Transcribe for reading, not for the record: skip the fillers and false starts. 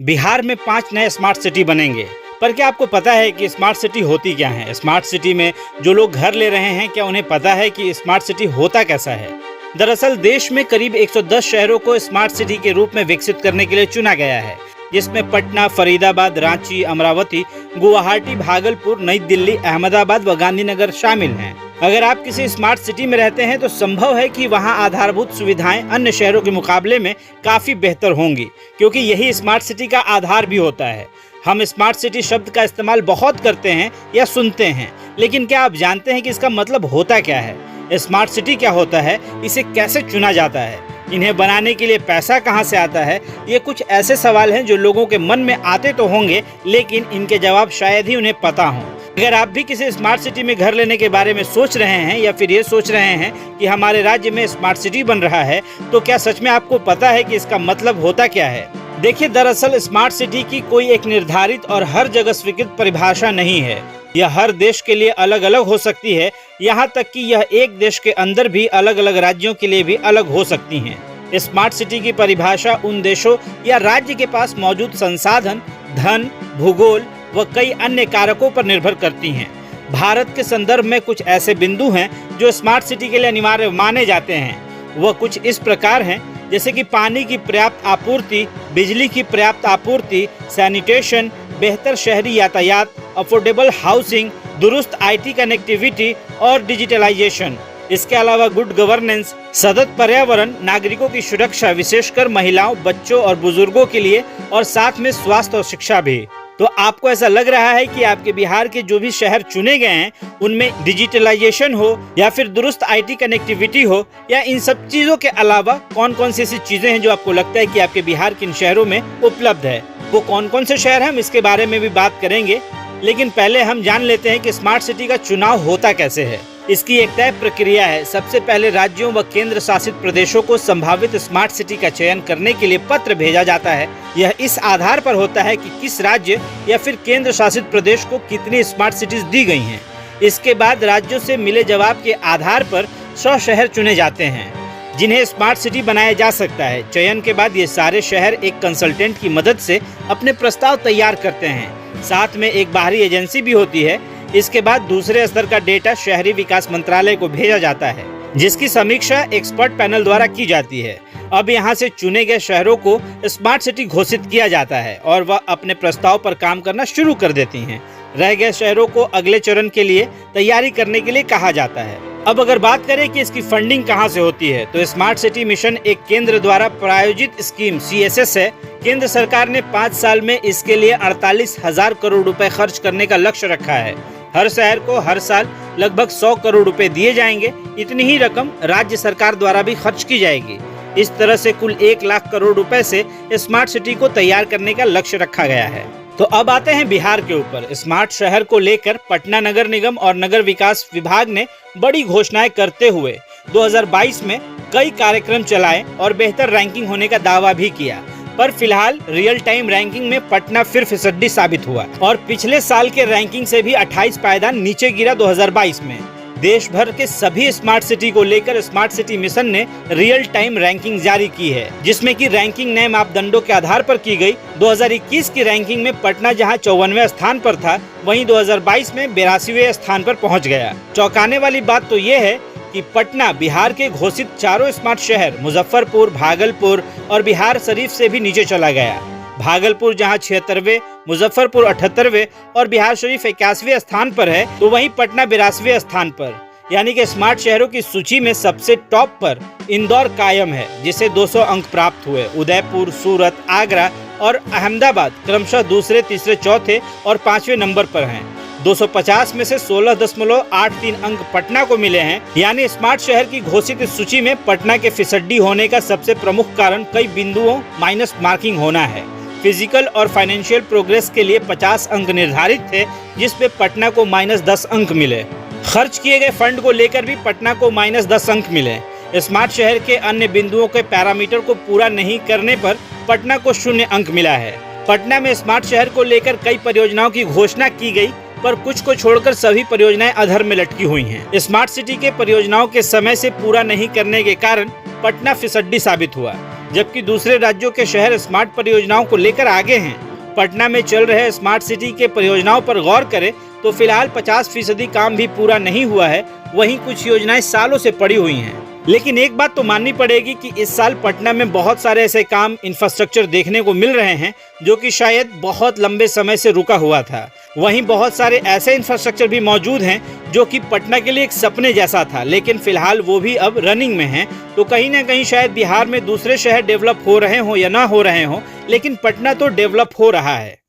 बिहार में 5 नए smart city बनेंगे। पर क्या आपको पता है कि स्मार्ट सिटी होती क्या है? स्मार्ट सिटी में जो लोग घर ले रहे हैं, क्या उन्हें पता है कि स्मार्ट सिटी होता कैसा है? दरअसल देश में करीब 110 शहरों को स्मार्ट सिटी के रूप में विकसित करने के लिए चुना गया है, जिसमें पटना, फरीदाबाद, रांची, अमरावती, गुवाहाटी, भागलपुर, नई दिल्ली, अहमदाबाद व गांधीनगर शामिल हैं। अगर आप किसी स्मार्ट सिटी में रहते हैं तो संभव है कि वहां आधारभूत सुविधाएं अन्य शहरों के मुकाबले में काफ़ी बेहतर होंगी, क्योंकि यही स्मार्ट सिटी का आधार भी होता है। हम स्मार्ट सिटी शब्द का इस्तेमाल बहुत करते हैं या सुनते हैं, लेकिन क्या आप जानते हैं कि इसका मतलब होता क्या है? स्मार्ट सिटी क्या होता है? इसे कैसे चुना जाता है? इन्हें बनाने के लिए पैसा कहां से आता है? ये कुछ ऐसे सवाल हैं जो लोगों के मन में आते तो होंगे, लेकिन इनके जवाब शायद ही उन्हें पता हों। अगर आप भी किसी स्मार्ट सिटी में घर लेने के बारे में सोच रहे हैं या फिर ये सोच रहे हैं कि हमारे राज्य में स्मार्ट सिटी बन रहा है, तो क्या सच में आपको पता है कि इसका मतलब होता क्या है? देखिए, दरअसल स्मार्ट सिटी की कोई एक निर्धारित और हर जगह स्वीकृत परिभाषा नहीं है। यह हर देश के लिए अलग अलग हो सकती है, यहाँ तक कि यह एक देश के अंदर भी अलग अलग राज्यों के लिए भी अलग हो सकती हैं। स्मार्ट सिटी की परिभाषा उन देशों या राज्य के पास मौजूद संसाधन, धन, भूगोल व कई अन्य कारकों पर निर्भर करती हैं। भारत के संदर्भ में कुछ ऐसे बिंदु हैं जो स्मार्ट सिटी के लिए अनिवार्य माने जाते हैं। वह कुछ इस प्रकार हैं, जैसे कि पानी की पर्याप्त आपूर्ति, बिजली की पर्याप्त आपूर्ति, सैनिटेशन, बेहतर शहरी यातायात, अफोर्डेबल हाउसिंग, दुरुस्त IT कनेक्टिविटी और डिजिटलाइजेशन। इसके अलावा गुड गवर्नेंस, सतत पर्यावरण, नागरिकों की सुरक्षा, विशेषकर महिलाओं, बच्चों और बुजुर्गों के लिए, और साथ में स्वास्थ्य और शिक्षा भी। तो आपको ऐसा लग रहा है कि आपके बिहार के जो भी शहर चुने गए हैं उनमें डिजिटलाइजेशन हो या फिर दुरुस्त IT कनेक्टिविटी हो, या इन सब चीज़ों के अलावा कौन कौन सी ऐसी चीज़ें हैं जो आपको लगता है कि आपके बिहार के इन शहरों में उपलब्ध है? वो कौन कौन से शहर हैं, हम इसके बारे में भी बात करेंगे। लेकिन पहले हम जान लेते हैं कि स्मार्ट सिटी का चुनाव होता कैसे है। इसकी एक तय प्रक्रिया है। सबसे पहले राज्यों व केंद्र शासित प्रदेशों को संभावित स्मार्ट सिटी का चयन करने के लिए पत्र भेजा जाता है। यह इस आधार पर होता है कि किस राज्य या फिर केंद्र शासित प्रदेश को कितनी स्मार्ट सिटीज दी गई हैं। इसके बाद राज्यों से मिले जवाब के आधार पर 100 शहर चुने जाते हैं जिन्हें स्मार्ट सिटी बनाया जा सकता है। चयन के बाद ये सारे शहर एक कंसल्टेंट की मदद से अपने प्रस्ताव तैयार करते हैं। साथ में एक बाहरी एजेंसी भी होती है। इसके बाद दूसरे स्तर का डेटा शहरी विकास मंत्रालय को भेजा जाता है, जिसकी समीक्षा एक्सपर्ट पैनल द्वारा की जाती है। अब यहाँ से चुने गए शहरों को स्मार्ट सिटी घोषित किया जाता है और वह अपने प्रस्ताव पर काम करना शुरू कर देती हैं। रह गए शहरों को अगले चरण के लिए तैयारी करने के लिए कहा जाता है। अब अगर बात करें कि इसकी फंडिंग कहां से होती है, तो स्मार्ट सिटी मिशन एक केंद्र द्वारा प्रायोजित स्कीम CSS है। केंद्र सरकार ने 5 साल में इसके लिए 48,000 करोड़ रुपए खर्च करने का लक्ष्य रखा है। हर शहर को हर साल लगभग 100 करोड़ रुपए दिए जाएंगे। इतनी ही रकम राज्य सरकार द्वारा भी खर्च की जाएगी। इस तरह से कुल 1 लाख करोड़ रुपए से स्मार्ट सिटी को तैयार करने का लक्ष्य रखा गया है। तो अब आते हैं बिहार के ऊपर। स्मार्ट शहर को लेकर पटना नगर निगम और नगर विकास विभाग ने बड़ी घोषणाएं करते हुए 2022 में कई कार्यक्रम चलाए और बेहतर रैंकिंग होने का दावा भी किया। पर फिलहाल रियल टाइम रैंकिंग में पटना फिर फिसड्डी साबित हुआ और पिछले साल के रैंकिंग से भी 28 पायदान नीचे गिरा 2022 में। देश भर के सभी स्मार्ट सिटी को लेकर स्मार्ट सिटी मिशन ने रियल टाइम रैंकिंग जारी की है, जिसमें कि रैंकिंग नए मापदंडों के आधार पर की गई। 2021 की रैंकिंग में पटना जहां 54वें स्थान पर था, वहीं 2022 में 82वें स्थान पर पहुंच गया। चौंकाने वाली बात तो ये है कि पटना बिहार के घोषित 4 स्मार्ट शहर मुजफ्फरपुर, भागलपुर और बिहार शरीफ से भी नीचे चला गया। भागलपुर जहां 76वें, मुजफ्फरपुर 78वें और बिहार शरीफ 81वें स्थान पर है, तो वहीं पटना 82वें स्थान पर। यानी कि स्मार्ट शहरों की सूची में सबसे टॉप पर इंदौर कायम है, जिसे 200 अंक प्राप्त हुए। उदयपुर, सूरत, आगरा और अहमदाबाद क्रमशः दूसरे, तीसरे, चौथे और 5वें नंबर पर हैं। 250 में से 16.83 अंक पटना को मिले हैं। यानी स्मार्ट शहर की घोषित सूची में पटना के फिसड्डी होने का सबसे प्रमुख कारण कई बिंदुओं माइनस मार्किंग होना है। फिजिकल और फाइनेंशियल प्रोग्रेस के लिए 50 अंक निर्धारित थे, जिसपे पटना को -10 अंक मिले। खर्च किए गए फंड को लेकर भी पटना को -10 अंक मिले। स्मार्ट शहर के अन्य बिंदुओं के पैरामीटर को पूरा नहीं करने पर पटना को 0 अंक मिला है। पटना में स्मार्ट शहर को लेकर कई परियोजनाओं की घोषणा की गई, पर कुछ को छोड़कर सभी परियोजनाएं अधर में लटकी हुई हैं। स्मार्ट सिटी के परियोजनाओं के समय से पूरा नहीं करने के कारण पटना फिसड्डी साबित हुआ। जबकि दूसरे राज्यों के शहर स्मार्ट परियोजनाओं को लेकर आगे हैं। पटना में चल रहे स्मार्ट सिटी के परियोजनाओं पर गौर करें तो फिलहाल 50% काम भी पूरा नहीं हुआ है, वहीं कुछ योजनाएं सालों से पड़ी हुई हैं। लेकिन एक बात तो माननी पड़ेगी कि इस साल पटना में बहुत सारे ऐसे काम, इंफ्रास्ट्रक्चर देखने को मिल रहे हैं जो कि शायद बहुत लंबे समय से रुका हुआ था। वहीं बहुत सारे ऐसे इंफ्रास्ट्रक्चर भी मौजूद हैं जो कि पटना के लिए एक सपने जैसा था, लेकिन फिलहाल वो भी अब रनिंग में हैं। तो कहीं ना कहीं शायद बिहार में दूसरे शहर डेवलप हो रहे हों या ना हो रहे हों, लेकिन पटना तो डेवलप हो रहा है।